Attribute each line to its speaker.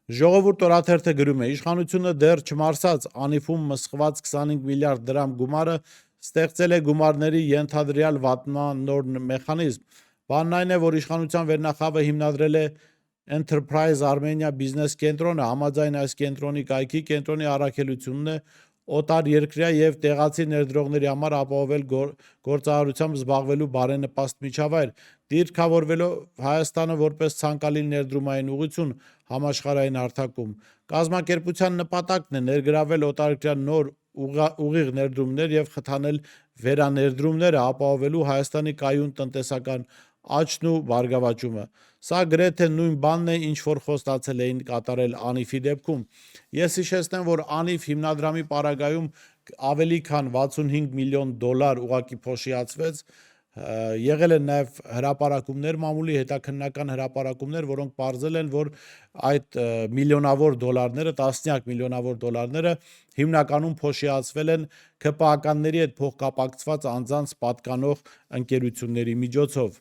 Speaker 1: Ժողովուրդ օրաթերթը գրում է. իշխանությունը դեռ չմարսած անիվում մսխված 25 միլիարդ դրամ գումարը ստեղծել է գումարների ենթադրյալ վատնման նոր մեխանիզմ։ Բանն այն է, որ իշխանության վերնախավը հիմնադրել է Enterprise Armenia Business կենտրոնը, համաձայն այս կենտրոնի կայքի կենտրոնի առաքելությունն է օտարերկրյա և տեղացի ներդրողների համար ապահովել գործարարությամբ զբաղվելու բարենպաստ միջավայր, դիրքավորվելով Հայաստանը որպես ցանկալի ներդրումային ուղղություն համաշխարհային հարթակում։ Կազմակերպության նպատակն է ներգրավել օտարերկրյա նոր ուղիղ ներդրումներ և խթանել վերաներդրումները, ապահովելու Հայաստանի կայուն տնտեսական աճն ու բարգավաճումը։ Սա գրեթե նույն բանն է, ինչ որ խոստացել էին կատարել Անիվի դեպքում։ Ես հիշեցնեմ, որ Անիվ հիմնադրամի պարագայում ավելի քան 65 միլիոն դոլար ուղղակի փոշիացվեց, եղել են նաև հրապարակումներ, մամուլի հետաքննական հրապարակումներ, որոնք պարզել են, որ այդ միլիոնավոր դոլարները, տասնյակ միլիոնավոր դոլարները հիմնականում փոշիացվել են ՔՊԱ-ականների հետ փոխկապակցված անձանց պատկանող ընկերությունների միջոցով։